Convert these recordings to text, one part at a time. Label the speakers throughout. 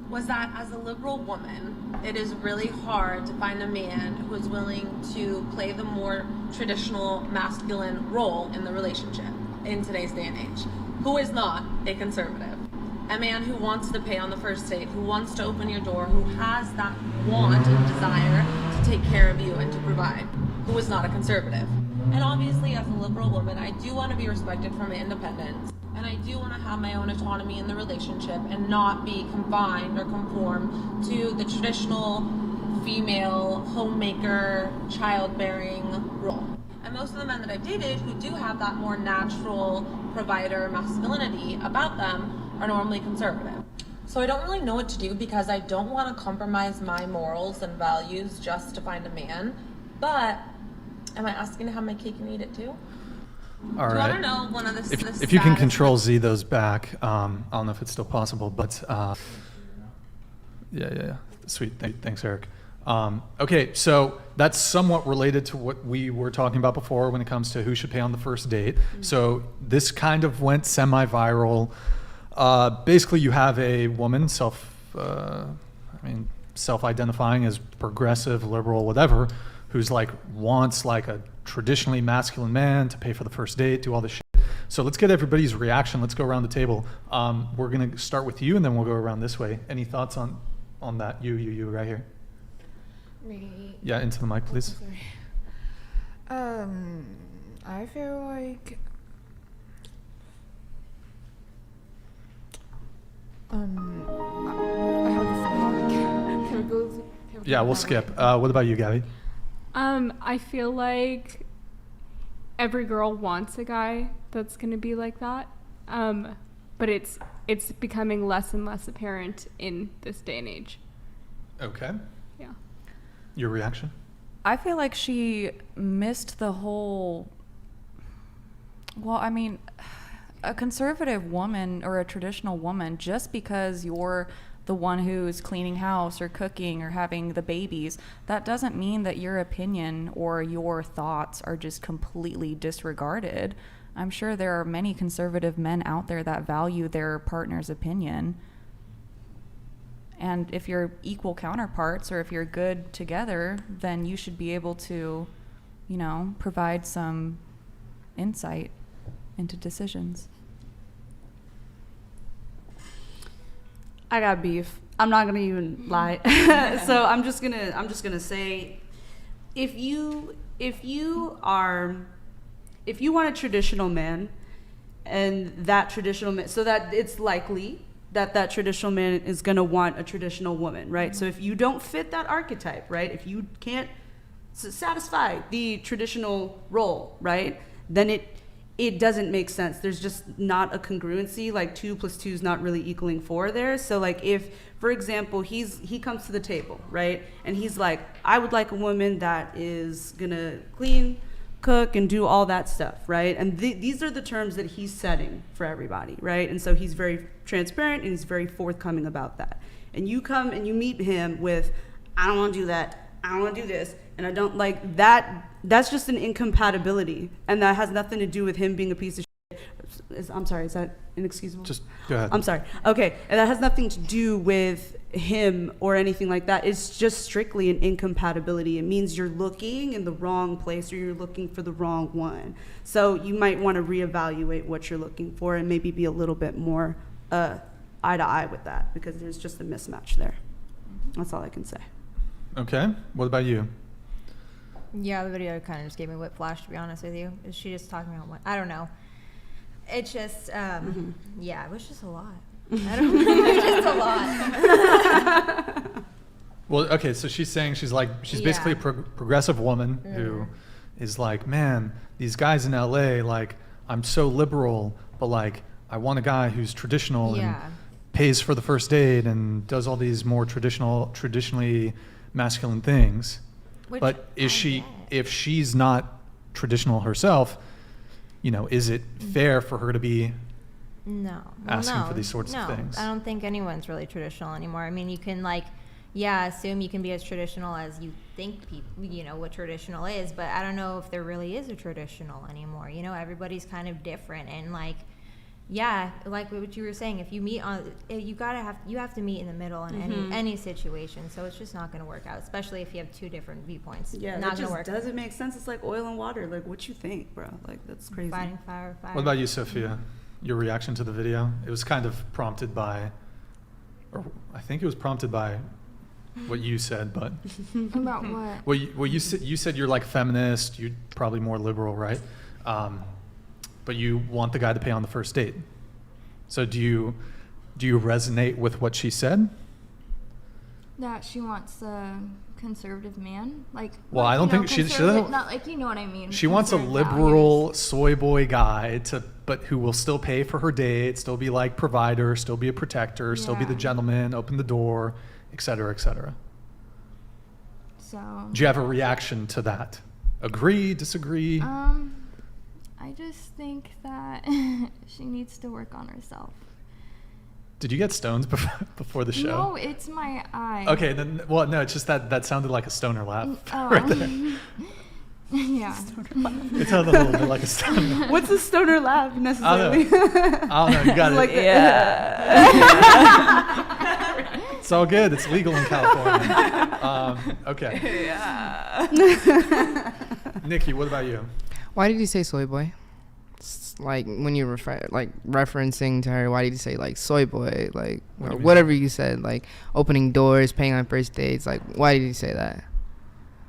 Speaker 1: was that as a liberal woman, it is really hard to find a man who is willing to play the more traditional masculine role in the relationship in today's day and age, who is not a conservative. A man who wants to pay on the first date, who wants to open your door, who has that want and desire to take care of you and to provide, who is not a conservative. And obviously, as a liberal woman, I do want to be respected for my independence. And I do want to have my own autonomy in the relationship and not be confined or conform to the traditional female homemaker, childbearing role. And most of the men that I've dated who do have that more natural provider masculinity about them are normally conservative. So I don't really know what to do because I don't want to compromise my morals and values just to find a man. But am I asking to have my cake and eat it too?
Speaker 2: All right.
Speaker 1: I don't know one of the
Speaker 2: if you can control Z those back, I don't know if it's still possible, but yeah. Sweet. Thanks, Eric. Okay, so that's somewhat related to what we were talking about before when it comes to who should pay on the first date. Mm-hmm. So this kind of went semi-viral. Basically, you have a woman self-identifying as progressive, liberal, whatever, who's like wants like a traditionally masculine man to pay for the first date, do all this shit. So let's get everybody's reaction. Let's go around the table. We're gonna start with you, and then we'll go around this way. Any thoughts on that? You right here.
Speaker 3: Me.
Speaker 2: Yeah, into the mic, please.
Speaker 3: I feel like I have a thought. Can we go?
Speaker 2: Yeah, we'll skip. What about you, Gabby?
Speaker 4: I feel like every girl wants a guy that's going to be like that. But it's becoming less and less apparent in this day and age.
Speaker 2: Okay.
Speaker 4: Yeah.
Speaker 2: Your reaction?
Speaker 5: I feel like she missed the whole, a conservative woman or a traditional woman, just because you're the one who's cleaning house or cooking or having the babies, that doesn't mean that your opinion or your thoughts are just completely disregarded. I'm sure there are many conservative men out there that value their partner's opinion. And if you're equal counterparts or if you're good together, then you should be able to, provide some insight into decisions.
Speaker 6: I got beef. I'm not gonna even lie. So I'm just gonna say, if you want a traditional man, and that traditional man, so that it's likely that traditional man is gonna want a traditional woman, right? So if you don't fit that archetype, right? If you can't satisfy the traditional role, right? Then it doesn't make sense. There's just not a congruency. Like 2 + 2 is not really equaling 4 there. So like if, for example, he comes to the table, right? And he's like, I would like a woman that is gonna clean, cook, and do all that stuff, right? And these are the terms that he's setting for everybody, right? And so he's very transparent and he's very forthcoming about that. And you come and you meet him with, I don't wanna do that, I don't wanna do this, and I don't like that. That's just an incompatibility, and that has nothing to do with him being a piece of shit. I'm sorry, is that inexcusable?
Speaker 2: Just go ahead.
Speaker 6: I'm sorry. Okay, and that has nothing to do with him or anything like that. It's just strictly an incompatibility. It means you're looking in the wrong place or you're looking for the wrong one. So you might want to reevaluate what you're looking for and maybe be a little bit more eye to eye with that, because there's just a mismatch there. That's all I can say.
Speaker 2: Okay. What about you?
Speaker 3: Yeah, the video kind of just gave me whiplash, to be honest with you. Is she just talking about what? I don't know. It's just, yeah, it was just a lot. I don't know. It was just a lot.
Speaker 2: Well, okay, so she's saying she's basically a progressive woman who is like, man, these guys in LA, like, I'm so liberal, but like, I want a guy who's traditional and pays for the first date and does all these more traditionally masculine things. But if she's not traditional herself, is it fair for her to be asking for these sorts of things?
Speaker 3: I don't think anyone's really traditional anymore. I mean, you can assume you can be as traditional as you think people, what traditional is, but I don't know if there really is a traditional anymore. Everybody's kind of different, and yeah, like what you were saying, if you meet on, you have to meet in the middle in any situation. So it's just not going to work out, especially if you have two different viewpoints.
Speaker 6: Yeah,
Speaker 3: not
Speaker 6: that
Speaker 3: going to
Speaker 6: just
Speaker 3: work.
Speaker 6: doesn't make sense. It's like oil and water. Like, what you think, bro? Like, that's crazy.
Speaker 3: Fighting fire.
Speaker 2: What about you, Sophia? Your reaction to the video? It was kind of prompted by, or I think it was prompted by what you said, but
Speaker 4: About what?
Speaker 2: well, you said you're like feminist. You're probably more liberal, right? But you want the guy to pay on the first date. So do you resonate with what she said?
Speaker 7: That she wants a conservative man, like.
Speaker 2: Well, I don't think she doesn't.
Speaker 7: Not like, you know what I mean.
Speaker 2: She wants a
Speaker 7: Conservative
Speaker 2: liberal
Speaker 7: values.
Speaker 2: soy boy guy but who will still pay for her date, still be like provider, still be a protector, still be the
Speaker 7: Yeah.
Speaker 2: gentleman, open the door, et cetera, et cetera.
Speaker 7: So.
Speaker 2: Do you have a reaction to that? Agree, disagree?
Speaker 7: I just think that she needs to work on herself.
Speaker 2: Did you get stones before the show?
Speaker 7: No, it's my eye.
Speaker 2: Okay, then. Well, no, it's just that sounded like a stoner laugh
Speaker 7: Oh.
Speaker 2: right there.
Speaker 7: Yeah.
Speaker 2: It sounded a little bit like a stoner.
Speaker 6: What's a stoner laugh necessarily?
Speaker 2: I don't know. You got
Speaker 6: Like
Speaker 2: it. It's all good. It's legal in California. Okay.
Speaker 6: Yeah.
Speaker 2: Nikki, what about you?
Speaker 8: Why did you say soy boy? Like when you referencing to her, why did you say like soy boy, like
Speaker 2: What do
Speaker 8: or
Speaker 2: you mean?
Speaker 8: whatever you said, like opening doors, paying on first dates? Like why did you say that?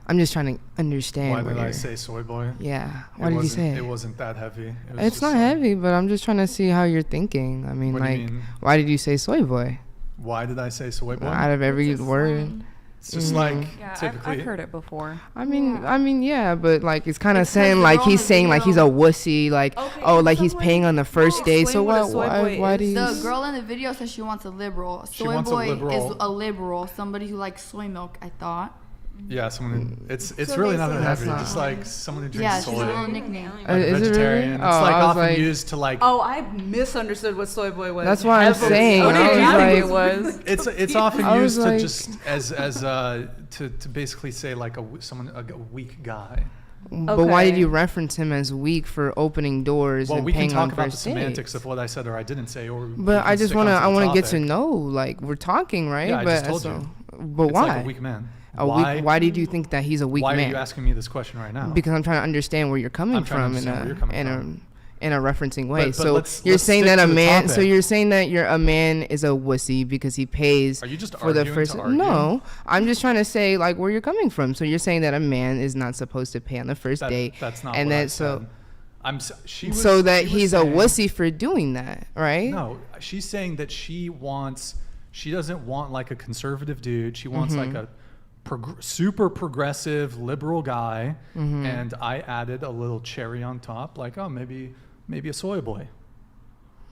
Speaker 8: I'm just trying to understand.
Speaker 2: Why
Speaker 8: where
Speaker 2: did I
Speaker 8: you're-
Speaker 2: say soy boy?
Speaker 8: Yeah. Why did you say
Speaker 2: It
Speaker 8: it?
Speaker 2: wasn't that heavy. It was
Speaker 8: It's
Speaker 2: just
Speaker 8: not heavy, but I'm just trying to see how you're thinking. I mean,
Speaker 2: What do you
Speaker 8: like,
Speaker 2: mean?
Speaker 8: why did you say soy boy?
Speaker 2: Why did I say soy boy?
Speaker 8: Out of every
Speaker 7: It's a
Speaker 8: word.
Speaker 7: slang.
Speaker 2: It's just like
Speaker 5: Yeah,
Speaker 2: typically.
Speaker 5: I've heard it before.
Speaker 8: I mean,
Speaker 7: Yeah.
Speaker 8: yeah, but like it's kind of
Speaker 7: It's 'cause
Speaker 8: saying
Speaker 7: the
Speaker 8: like
Speaker 7: girl in
Speaker 8: he's
Speaker 7: the
Speaker 8: saying like he's a
Speaker 7: video-
Speaker 8: wussy, like
Speaker 6: Okay,
Speaker 8: oh,
Speaker 6: can
Speaker 8: like he's
Speaker 6: someone-
Speaker 8: paying on the first date. So
Speaker 6: explain what a soy
Speaker 8: why
Speaker 6: boy
Speaker 8: do
Speaker 6: is?
Speaker 8: you?
Speaker 7: The girl in the video says she wants a liberal.
Speaker 2: She
Speaker 7: Soy
Speaker 2: wants a
Speaker 7: boy
Speaker 2: liberal.
Speaker 7: is a liberal, somebody who likes soy milk, I thought.
Speaker 2: Yeah, someone. It's
Speaker 7: So
Speaker 2: really not
Speaker 7: basically
Speaker 2: that
Speaker 8: that's
Speaker 2: heavy.
Speaker 8: not-
Speaker 2: Just like someone who drinks
Speaker 7: Yeah, she's
Speaker 2: soy.
Speaker 7: a little nickname.
Speaker 2: Like
Speaker 8: Is it really?
Speaker 2: vegetarian. It's
Speaker 8: Oh,
Speaker 2: like
Speaker 8: I was
Speaker 2: often
Speaker 8: like-
Speaker 2: used to like.
Speaker 6: Oh, I misunderstood what soy boy was.
Speaker 8: That's why I'm
Speaker 6: Heavily.
Speaker 8: saying,
Speaker 6: What
Speaker 8: I
Speaker 6: did you
Speaker 8: was
Speaker 6: think
Speaker 8: like-
Speaker 6: it was?
Speaker 2: It's often
Speaker 8: I was
Speaker 2: used to
Speaker 8: like-
Speaker 2: just as to basically say like a weak guy.
Speaker 8: But why did
Speaker 6: Okay.
Speaker 8: you reference him as weak for opening doors
Speaker 2: Well,
Speaker 8: and
Speaker 2: we can
Speaker 8: paying on
Speaker 2: talk about the
Speaker 8: first
Speaker 2: semantics
Speaker 8: dates?
Speaker 2: of what I said or I didn't say, or. we
Speaker 8: But
Speaker 2: can
Speaker 8: I just
Speaker 2: stick
Speaker 8: want to.
Speaker 2: onto
Speaker 8: I
Speaker 2: the
Speaker 8: want to get to
Speaker 2: topic.
Speaker 8: know. Like we're talking, right?
Speaker 2: Yeah, I
Speaker 8: but
Speaker 2: just told
Speaker 8: so-
Speaker 2: you.
Speaker 8: But
Speaker 2: It's
Speaker 8: why?
Speaker 2: like a weak man.
Speaker 8: Why did you think that he's a weak
Speaker 2: Why
Speaker 8: man?
Speaker 2: are you asking me this question right now?
Speaker 8: Because I'm trying to understand where you're coming
Speaker 2: I'm trying to
Speaker 8: from
Speaker 2: understand where you're coming
Speaker 8: in a referencing way.
Speaker 2: But
Speaker 8: so
Speaker 2: let's
Speaker 8: you're saying
Speaker 2: stick
Speaker 8: that
Speaker 2: to
Speaker 8: a
Speaker 2: the
Speaker 8: man. So
Speaker 2: topic.
Speaker 8: you're saying that a man is a wussy because he pays
Speaker 2: Are you just
Speaker 8: for the
Speaker 2: arguing
Speaker 8: first.
Speaker 2: to argue?
Speaker 8: No, I'm just trying to say like where you're coming from. So you're saying that a man is not supposed to pay on the first date.
Speaker 2: That's not
Speaker 8: and
Speaker 2: what I
Speaker 8: that so.
Speaker 2: said. She was,
Speaker 8: So that
Speaker 2: she was
Speaker 8: he's a
Speaker 2: saying-
Speaker 8: wussy for doing that, right?
Speaker 2: No, she's saying that she doesn't want like a conservative dude. She wants like a super progressive liberal guy. And I added a little cherry on top, like, oh, maybe a soy boy.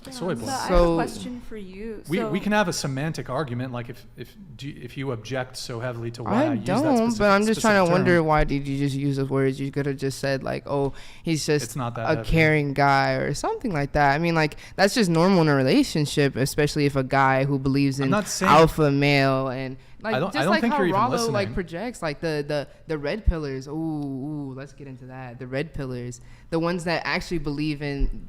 Speaker 2: A soy boy.
Speaker 6: So I have a
Speaker 8: So-
Speaker 6: question for you.
Speaker 2: We can have a semantic argument, like if you object so heavily to why I,
Speaker 8: I
Speaker 2: use that
Speaker 8: don't,
Speaker 2: specific,
Speaker 8: but I'm just trying to
Speaker 2: specific
Speaker 8: wonder
Speaker 2: term.
Speaker 8: why did you just use those words? You could have just said like, "Oh, he's just
Speaker 2: It's not that
Speaker 8: a
Speaker 2: heavy.
Speaker 8: caring guy" or something like that. I mean, like that's just normal in a relationship, especially if a guy who believes
Speaker 2: I'm
Speaker 8: in
Speaker 2: not saying-
Speaker 8: alpha male and like
Speaker 2: I don't
Speaker 8: just like
Speaker 2: think
Speaker 8: how
Speaker 2: you're even
Speaker 8: Rollo like
Speaker 2: listening.
Speaker 8: projects like the red pillars. Ooh, let's get into that. The red pillars, the ones that actually believe in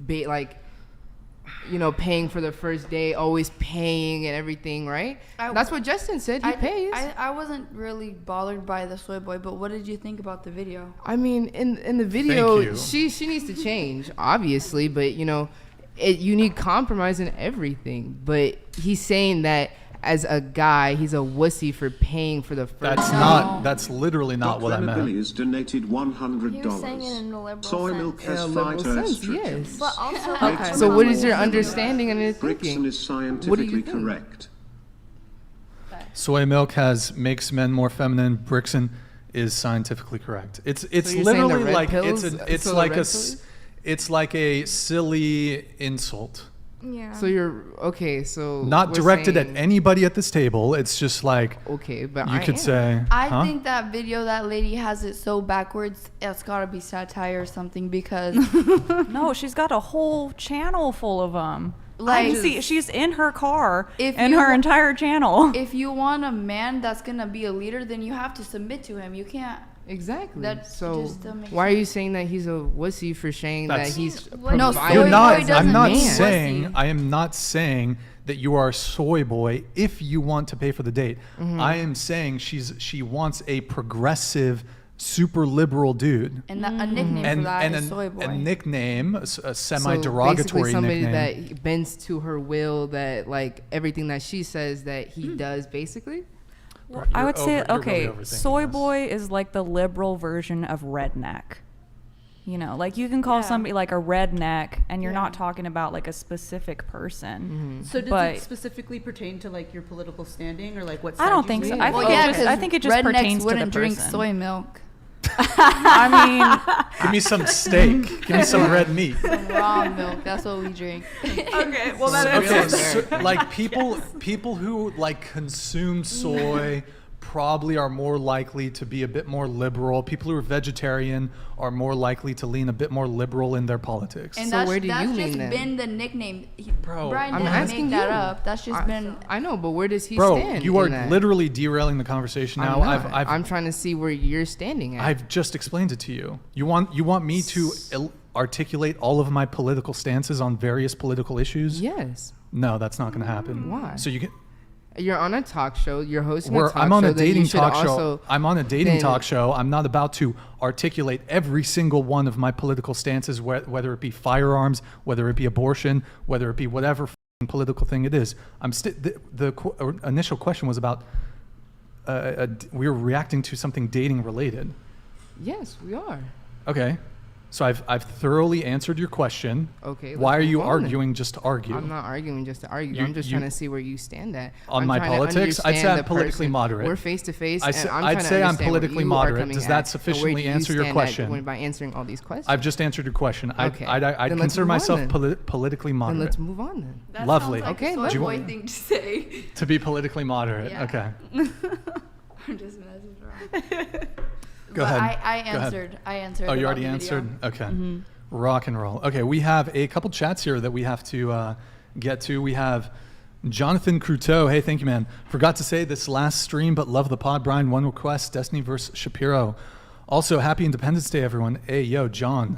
Speaker 8: paying for the first day, always paying and everything, right? That's what Justin said. He pays.
Speaker 7: I wasn't really bothered by the soy boy, but what did you think about the video?
Speaker 8: I mean, in the video,
Speaker 2: you.
Speaker 8: she needs to change, obviously, but you need compromise in everything. But he's saying that as a guy, he's a wussy for paying for the first.
Speaker 2: That's literally not what I meant.
Speaker 9: Billy has donated $100.
Speaker 7: He was saying it in a liberal
Speaker 9: Soy
Speaker 7: sense.
Speaker 9: milk
Speaker 8: In
Speaker 9: has
Speaker 8: a liberal
Speaker 9: phytoestrogens.
Speaker 8: sense, yes.
Speaker 7: But also,
Speaker 8: Okay. So what is your understanding and your
Speaker 9: Brixton
Speaker 8: thinking?
Speaker 9: is
Speaker 8: What do
Speaker 9: scientifically
Speaker 8: you think?
Speaker 9: correct.
Speaker 2: Soy milk makes men more feminine. Brixton is scientifically correct. It's
Speaker 8: you're saying
Speaker 2: literally
Speaker 8: the red
Speaker 2: like
Speaker 8: pills?
Speaker 2: it's
Speaker 8: So the
Speaker 2: like
Speaker 8: red
Speaker 2: a
Speaker 8: pills?
Speaker 2: it's like a silly insult,
Speaker 7: yeah.
Speaker 8: So you're okay. So
Speaker 2: not
Speaker 8: we're
Speaker 2: directed at
Speaker 8: saying-
Speaker 2: anybody at this table. It's just like
Speaker 8: Okay, but
Speaker 2: you
Speaker 8: I
Speaker 2: could
Speaker 8: am.
Speaker 2: say.
Speaker 7: I
Speaker 2: huh?
Speaker 7: think that video, that lady has it so backwards. It's gotta be satire or something because,
Speaker 5: No, she's got a whole channel full of them.
Speaker 7: Like-
Speaker 5: She's in her car
Speaker 7: If
Speaker 5: and
Speaker 7: you-
Speaker 5: her entire channel.
Speaker 7: if you want a man that's gonna be a leader, then you have to submit to him. You can't
Speaker 8: Exactly.
Speaker 7: That
Speaker 8: So
Speaker 7: just don't make
Speaker 8: why are you
Speaker 7: sense.
Speaker 8: saying that he's a wussy for saying
Speaker 2: That's-
Speaker 8: that he's
Speaker 7: What- No,
Speaker 8: providing
Speaker 7: soy
Speaker 2: You're not.
Speaker 7: boy
Speaker 8: as a
Speaker 2: I'm not
Speaker 8: man?
Speaker 2: saying. I am not saying that you are a soy boy if you want to pay for the date. I am saying she wants a progressive, super liberal dude.
Speaker 7: And that, a nickname for that is soy boy.
Speaker 2: a nickname, a
Speaker 8: So
Speaker 2: semi-derogatory
Speaker 8: basically somebody
Speaker 2: nickname.
Speaker 8: that bends to her will, that like everything that she says that he does, basically.
Speaker 5: Well, I would say,
Speaker 2: you're really
Speaker 5: okay,
Speaker 2: overthinking
Speaker 5: soy
Speaker 2: this.
Speaker 5: boy is like the liberal version of redneck. You know, like you can call somebody like a redneck, and you're not talking about like a specific person.
Speaker 6: So does
Speaker 5: But-
Speaker 6: it specifically pertain to like your political standing or like what?
Speaker 5: I
Speaker 6: side
Speaker 5: don't
Speaker 6: you
Speaker 5: think so.
Speaker 6: take?
Speaker 5: I
Speaker 7: Well,
Speaker 5: think,
Speaker 7: yeah,
Speaker 5: it just, I think it just
Speaker 7: rednecks
Speaker 5: pertains to
Speaker 7: wouldn't
Speaker 5: the
Speaker 7: drink
Speaker 5: person.
Speaker 7: soy milk.
Speaker 5: I
Speaker 2: Give me some steak. Give me some red meat.
Speaker 7: Raw milk. That's what we drink.
Speaker 6: Okay, well that
Speaker 2: Okay,
Speaker 6: answers.
Speaker 2: so, like people who like consume soy probably are more likely to be a bit more liberal. People who are vegetarian are more likely to lean a bit more liberal in their politics.
Speaker 7: And
Speaker 8: So
Speaker 7: that's,
Speaker 8: where do you
Speaker 7: that's
Speaker 8: lean
Speaker 7: just
Speaker 8: then?
Speaker 7: been the nickname.
Speaker 2: Bro,
Speaker 7: Brian
Speaker 8: I'm
Speaker 7: didn't
Speaker 8: asking
Speaker 7: make that
Speaker 8: you.
Speaker 7: up. That's just been.
Speaker 8: I know, but where does he
Speaker 2: Bro,
Speaker 8: stand?
Speaker 2: you are
Speaker 8: in that?
Speaker 2: literally derailing the conversation now.
Speaker 8: I'm not.
Speaker 2: I've
Speaker 8: I'm trying to see where you're standing at.
Speaker 2: I've just explained it to you. You want me to articulate all of my political stances on various political issues?
Speaker 8: Yes.
Speaker 2: No, that's not going to happen.
Speaker 8: Why?
Speaker 2: So you can.
Speaker 8: You're on a talk show. You're hosting a talk show.
Speaker 2: I'm on a
Speaker 8: then you
Speaker 2: dating
Speaker 8: should
Speaker 2: talk
Speaker 8: also
Speaker 2: show. I'm on a dating
Speaker 8: then-
Speaker 2: talk show. I'm not about to articulate every single one of my political stances, whether it be firearms, whether it be abortion, whether it be whatever political thing it is. The initial question was about we were reacting to something dating related.
Speaker 8: Yes, we are.
Speaker 2: Okay, so I've thoroughly answered your question.
Speaker 8: Okay.
Speaker 2: Why
Speaker 8: let's
Speaker 2: are you
Speaker 8: move on then.
Speaker 2: arguing just to argue?
Speaker 8: I'm not arguing just to argue.
Speaker 2: You-
Speaker 8: I'm just
Speaker 2: you-
Speaker 8: trying to see where you stand at.
Speaker 2: On
Speaker 8: I'm
Speaker 2: my
Speaker 8: trying to
Speaker 2: politics? I'd say
Speaker 8: understand
Speaker 2: I'm
Speaker 8: the
Speaker 2: politically
Speaker 8: person.
Speaker 2: moderate.
Speaker 8: We're face to face.
Speaker 2: I'd say I'm politically moderate. Does that sufficiently answer your question?
Speaker 8: By answering all these questions.
Speaker 2: I'd just answered your question.
Speaker 8: Okay.
Speaker 2: I'd
Speaker 8: Then let's
Speaker 2: consider
Speaker 8: move on
Speaker 2: myself
Speaker 8: then.
Speaker 2: politically
Speaker 8: Then
Speaker 2: moderate.
Speaker 8: let's move on then.
Speaker 7: That
Speaker 2: Lovely.
Speaker 7: Sounds like
Speaker 8: Okay,
Speaker 7: a
Speaker 8: let's-
Speaker 7: soy
Speaker 2: Do you
Speaker 7: boy
Speaker 2: want-
Speaker 7: thing to say.
Speaker 2: To be politically moderate.
Speaker 7: Yeah.
Speaker 2: Okay.
Speaker 7: I'm just messing around.
Speaker 2: Go
Speaker 7: But
Speaker 2: ahead.
Speaker 7: I
Speaker 2: Go ahead.
Speaker 7: answered. I answered.
Speaker 2: Oh, you
Speaker 7: about
Speaker 2: already
Speaker 7: the video.
Speaker 2: answered? Okay. Rock and roll. Okay, we have a couple chats here that we have to get to. We have Jonathan Cruteau. Hey, thank you, man. Forgot to say this last stream, but love the pod. Brian, one request, Destiny versus Shapiro. Also, happy Independence Day, everyone. Hey, yo, John.